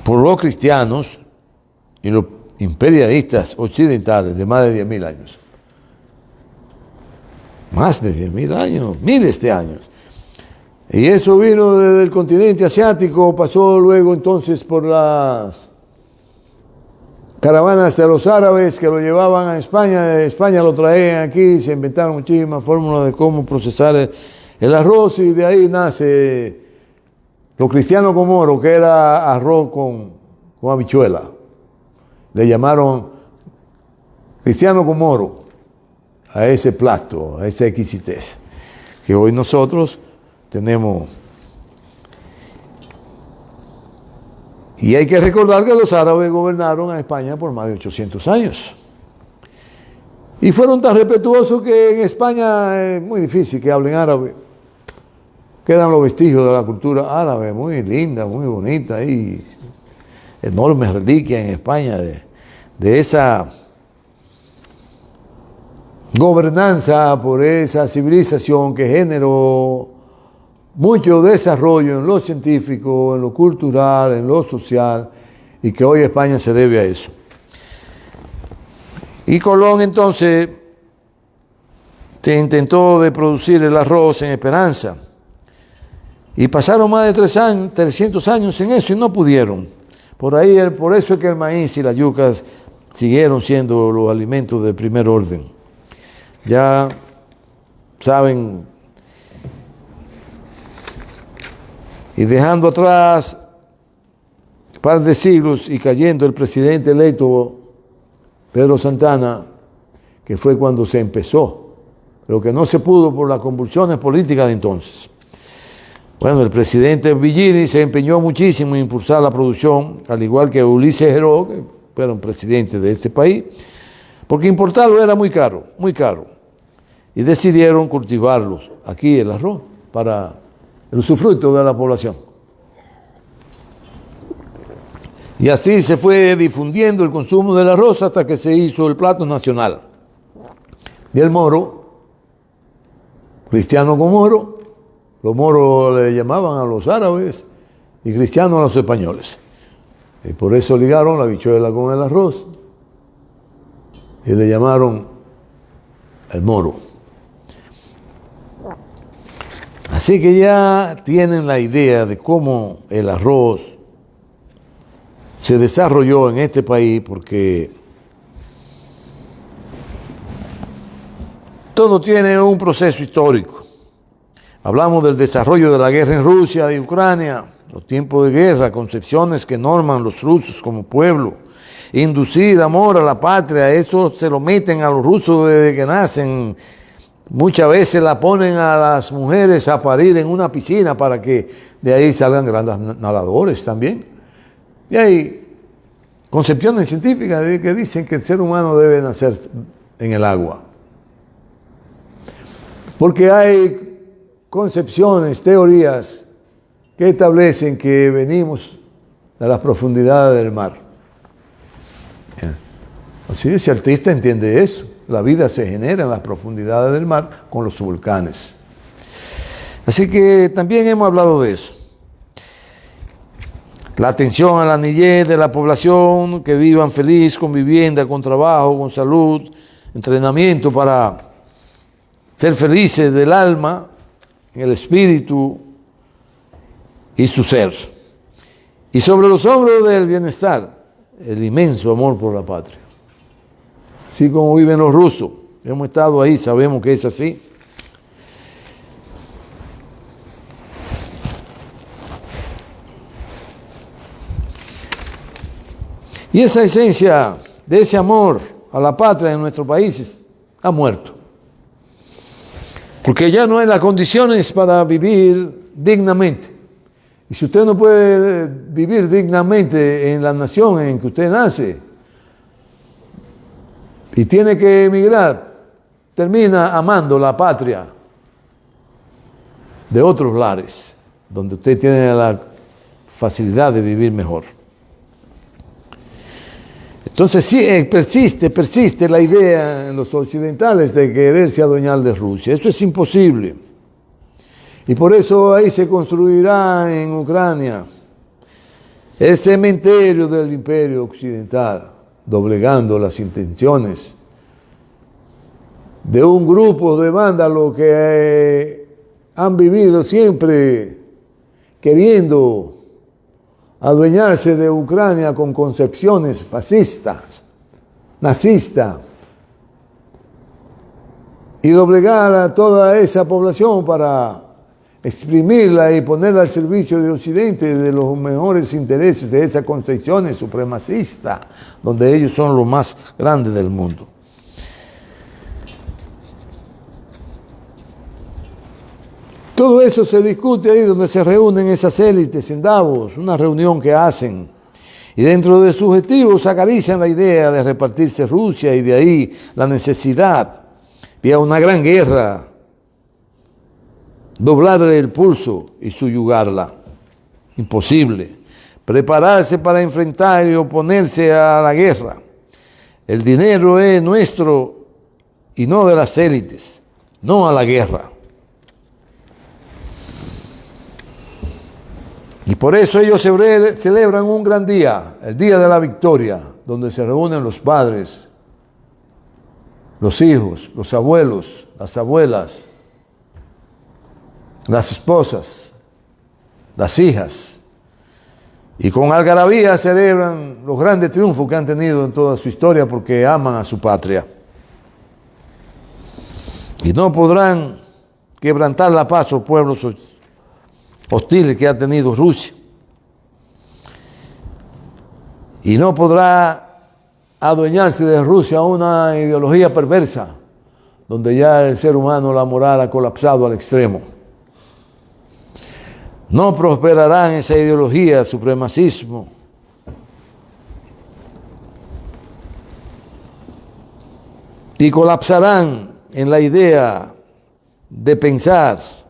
por los cristianos y los imperialistas occidentales de más de 10.000 años? Más de 10.000 años, miles de años. Y eso vino desde el continente asiático, pasó luego entonces por las caravanas de los árabes que lo llevaban a España, de España lo traían aquí, se inventaron muchísimas fórmulas de cómo procesar el arroz y de ahí nace lo cristiano con moro, que era arroz con habichuela. Le llamaron cristiano con moro a ese plato, a esa exquisitez, que hoy nosotros tenemos. Y hay que recordar que los árabes gobernaron a España por más de 800 años. Y fueron tan respetuosos que en España es muy difícil que hablen árabe. Quedan los vestigios de la cultura árabe, muy linda, muy bonita, y enormes reliquias en España de esa gobernanza por esa civilización que generó mucho desarrollo en lo científico, en lo cultural, en lo social, y que hoy España se debe a eso. Y Colón entonces se intentó de producir el arroz en Esperanza, y pasaron más de 300 años en eso y no pudieron. Por eso es que el maíz y las yucas siguieron siendo los alimentos de primer orden. Ya saben, y dejando atrás un par de siglos y cayendo el presidente electo Pedro Santana, que fue cuando se empezó, pero que no se pudo por las convulsiones políticas de entonces. Bueno, el presidente Villini se empeñó muchísimo en impulsar la producción, al igual que Ulises Heró, que era un presidente de este país, porque importarlo era muy caro, muy caro. Y decidieron cultivarlos aquí, el arroz, para el usufructo de la población. Y así se fue difundiendo el consumo del arroz hasta que se hizo el plato nacional. Y el moro, cristiano con moro, los moros le llamaban a los árabes y cristianos a los españoles. Y por eso ligaron la habichuela con el arroz y le llamaron el moro. Así que ya tienen la idea de cómo el arroz se desarrolló en este país, porque todo tiene un proceso histórico. Hablamos del desarrollo de la guerra en Rusia y Ucrania, los tiempos de guerra, concepciones que norman los rusos como pueblo, inducir amor a la patria, eso se lo meten a los rusos desde que nacen. Muchas veces la ponen a las mujeres a parir en una piscina para que de ahí salgan grandes nadadores también. Y hay concepciones científicas que dicen que el ser humano debe nacer en el agua. Porque hay concepciones, teorías que establecen que venimos de las profundidades del mar. Así ese artista entiende eso. La vida se genera en las profundidades del mar con los volcanes. Así que también hemos hablado de eso. la atención a la niñez de la población, que vivan feliz, con vivienda, con trabajo, con salud, entrenamiento para ser felices del alma, en el espíritu y su ser. Y sobre los hombros del bienestar, el inmenso amor por la patria. Así como viven los rusos, hemos estado ahí, sabemos que es así. Y esa esencia de ese amor a la patria en nuestros países ha muerto. Porque ya no hay las condiciones para vivir dignamente. Y si usted no puede vivir dignamente en la nación en que usted nace y tiene que emigrar, termina amando la patria de otros lares, donde usted tiene la facilidad de vivir mejor. Entonces sí, persiste la idea en los occidentales de quererse adueñar de Rusia. Eso es imposible. Y por eso ahí se construirá en Ucrania el cementerio del imperio occidental, doblegando las intenciones de un grupo de vándalos que han vivido siempre queriendo adueñarse de Ucrania con concepciones fascistas, nazistas, y doblegar a toda esa población para exprimirla y ponerla al servicio de Occidente, de los mejores intereses de esas concepciones supremacistas, donde ellos son los más grandes del mundo. Todo eso se discute ahí donde se reúnen esas élites en Davos, una reunión que hacen. Y dentro de sus objetivos acarician la idea de repartirse Rusia y de ahí la necesidad de una gran guerra, doblarle el pulso y subyugarla. Imposible. Prepararse para enfrentar y oponerse a la guerra. El dinero es nuestro y no de las élites, no a la guerra. Y por eso ellos celebran un gran día, el Día de la Victoria, donde se reúnen los padres, los hijos, los abuelos, las abuelas, las esposas, las hijas. Y con algarabía celebran los grandes triunfos que han tenido en toda su historia porque aman a su patria. Y no podrán quebrantar la paz los pueblos hostiles que ha tenido Rusia. Y no podrá adueñarse de Rusia una ideología perversa, donde ya el ser humano, la moral ha colapsado al extremo. No prosperará en esa ideología, supremacismo. Y colapsarán en la idea de pensar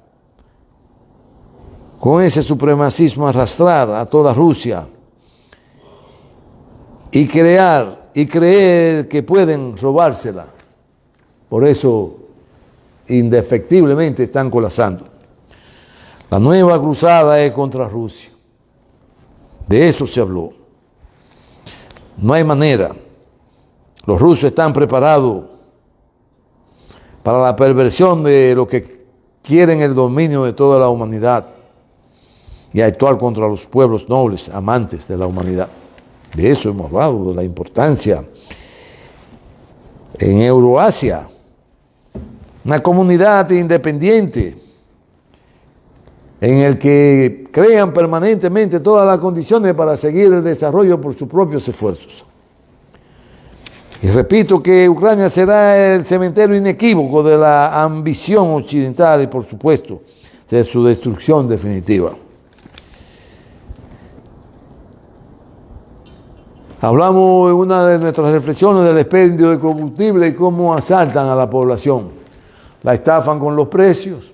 con ese supremacismo arrastrar a toda Rusia y creer que pueden robársela. Por eso, indefectiblemente están colapsando. La nueva cruzada es contra Rusia. De eso se habló. No hay manera. Los rusos están preparados para la perversión de lo que quieren el dominio de toda la humanidad y actuar contra los pueblos nobles, amantes de la humanidad. De eso hemos hablado, de la importancia. En Euroasia, una comunidad independiente en el que crean permanentemente todas las condiciones para seguir el desarrollo por sus propios esfuerzos. Y repito que Ucrania será el cementerio inequívoco de la ambición occidental y, por supuesto, de su destrucción definitiva. Hablamos en una de nuestras reflexiones del expendio de combustible y cómo asaltan a la población. La estafan con los precios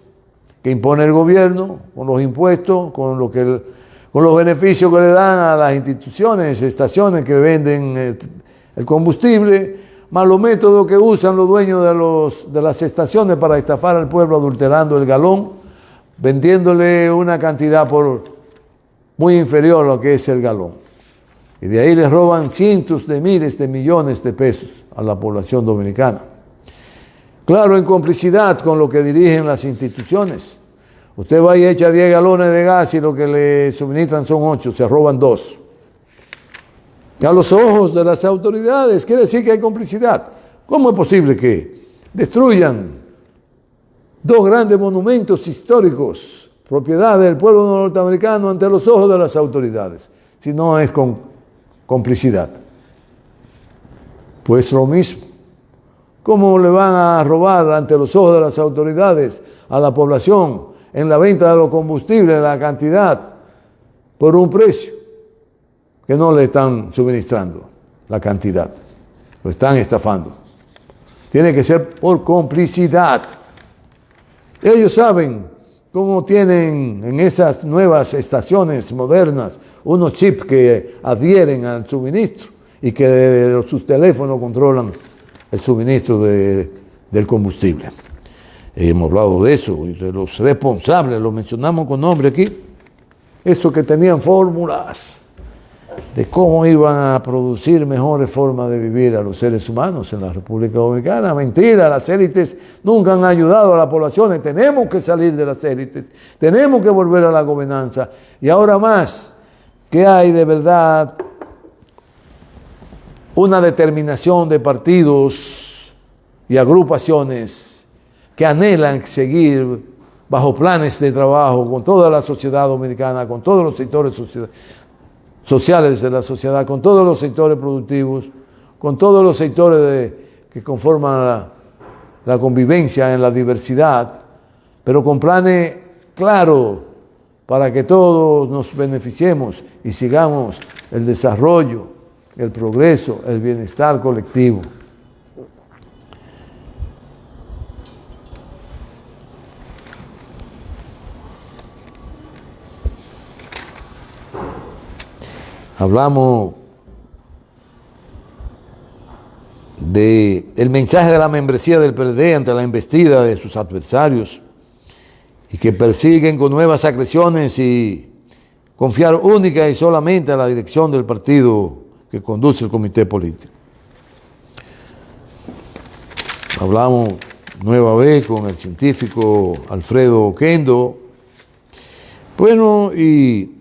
que impone el gobierno, con los impuestos, con los beneficios que le dan a las instituciones, estaciones que venden el combustible, más los métodos que usan los dueños de las estaciones para estafar al pueblo adulterando el galón, vendiéndole una cantidad por muy inferior a lo que es el galón. Y de ahí les roban cientos de miles de millones de pesos a la población dominicana. Claro, en complicidad con lo que dirigen las instituciones. Usted va y echa 10 galones de gas y lo que le suministran son 8, se roban 2. A los ojos de las autoridades, quiere decir que hay complicidad. ¿Cómo es posible que destruyan 2 grandes monumentos históricos, propiedad del pueblo norteamericano, ante los ojos de las autoridades, si no es con complicidad? Pues lo mismo. ¿Cómo le van a robar ante los ojos de las autoridades a la población en la venta de los combustibles la cantidad por un precio que no le están suministrando la cantidad? Lo están estafando. Tiene que ser por complicidad. Ellos saben cómo tienen en esas nuevas estaciones modernas unos chips que adhieren al suministro y que de sus teléfonos controlan el suministro del combustible. Hemos hablado de eso, y de los responsables, lo mencionamos con nombre aquí, esos que tenían fórmulas de cómo iban a producir mejores formas de vivir a los seres humanos en la República Dominicana. Mentira, las élites nunca han ayudado a las poblaciones. Tenemos que salir de las élites, tenemos que volver a la gobernanza. Y ahora más, que hay de verdad una determinación de partidos y agrupaciones que anhelan seguir bajo planes de trabajo con toda la sociedad dominicana, con todos los sectores sociales de la sociedad, con todos los sectores productivos, con todos los sectores que conforman la convivencia en la diversidad, pero con planes claros para que todos nos beneficiemos y sigamos el desarrollo, el progreso, el bienestar colectivo. Hablamos del mensaje de la membresía del PLD ante la embestida de sus adversarios y que persiguen con nuevas agresiones y confiar única y solamente a la dirección del partido que conduce el comité político. Hablamos nueva vez con el científico Alfredo Oquendo. Bueno, y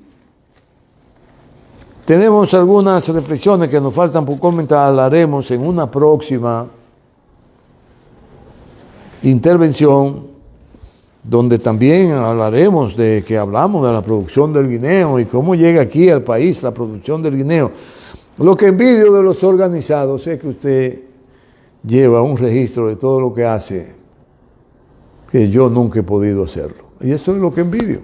tenemos algunas reflexiones que nos faltan por comentar, hablaremos en una próxima intervención, donde también hablaremos de que hablamos de la producción del guineo y cómo llega aquí al país la producción del guineo. Lo que envidio de los organizados es que usted lleva un registro de todo lo que hace, que yo nunca he podido hacerlo. Y eso es lo que envidio.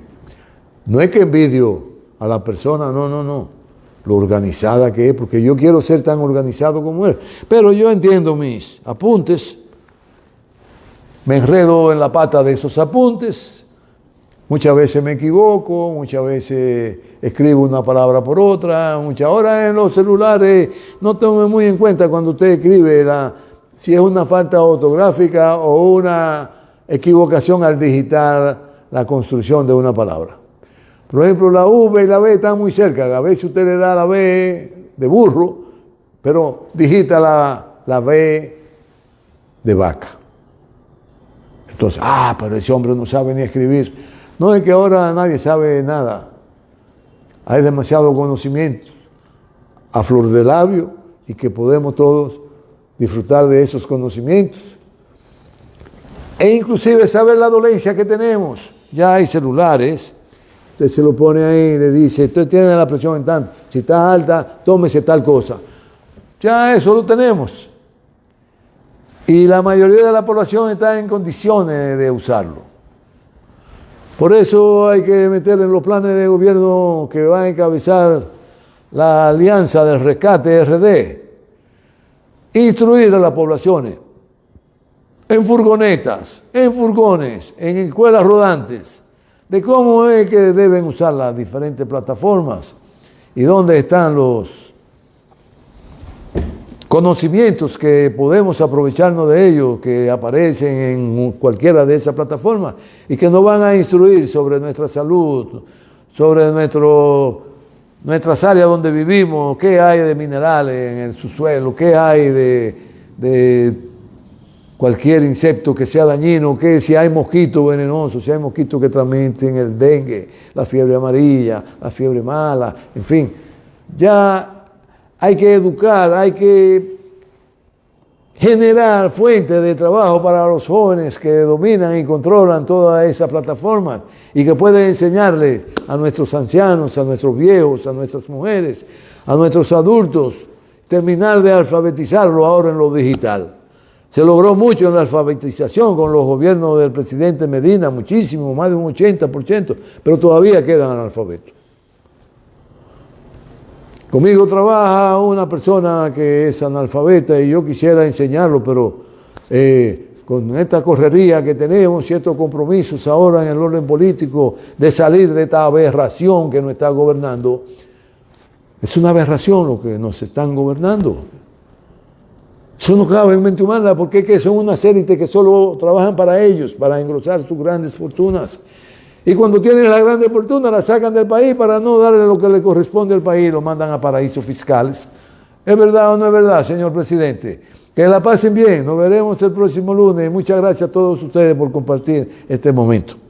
No es que envidio a la persona, no. Lo organizada que es, porque yo quiero ser tan organizado como él. Pero yo entiendo mis apuntes, me enredo en la pata de esos apuntes, muchas veces me equivoco, muchas veces escribo una palabra por otra, muchas horas en los celulares no tomo muy en cuenta cuando usted escribe si es una falta ortográfica o una equivocación al digitar la construcción de una palabra. Por ejemplo, la V y la B están muy cerca. A veces usted le da la B de burro, pero digita la B de vaca. Entonces, pero ese hombre no sabe ni escribir. No, es que ahora nadie sabe nada. Hay demasiado conocimiento a flor de labio y que podemos todos disfrutar de esos conocimientos. E inclusive saber la dolencia que tenemos. Ya hay celulares. Usted se lo pone ahí y le dice, usted tiene la presión en tanto, si está alta, tómese tal cosa. Ya eso lo tenemos. Y la mayoría de la población está en condiciones de usarlo. Por eso hay que meter en los planes de gobierno que va a encabezar la alianza del rescate RD, instruir a las poblaciones en furgonetas, en furgones, en escuelas rodantes, de cómo es que deben usar las diferentes plataformas y dónde están los conocimientos que podemos aprovecharnos de ellos, que aparecen en cualquiera de esas plataformas y que nos van a instruir sobre nuestra salud, sobre nuestras áreas donde vivimos, qué hay de minerales en el subsuelo, qué hay de cualquier insecto que sea dañino, que si hay mosquitos venenosos, si hay mosquitos que transmiten el dengue, la fiebre amarilla, la fiebre mala, en fin. Ya hay que educar, hay que generar fuentes de trabajo para los jóvenes que dominan y controlan todas esas plataformas y que pueden enseñarles a nuestros ancianos, a nuestros viejos, a nuestras mujeres, a nuestros adultos, terminar de alfabetizarlo ahora en lo digital. Se logró mucho en la alfabetización con los gobiernos del presidente Medina, muchísimo, más de un 80%, pero todavía quedan analfabetos. Conmigo trabaja una persona que es analfabeta y yo quisiera enseñarlo, pero con esta correría que tenemos, ciertos compromisos ahora en el orden político de salir de esta aberración que nos está gobernando, es una aberración lo que nos están gobernando. Eso no cabe en mente humana porque es que son unas élites que solo trabajan para ellos, para engrosar sus grandes fortunas. Y cuando tienen la grande fortuna la sacan del país para no darle lo que le corresponde al país, lo mandan a paraísos fiscales. ¿Es verdad o no es verdad, señor presidente? Que la pasen bien, nos veremos el próximo lunes. Muchas gracias a todos ustedes por compartir este momento.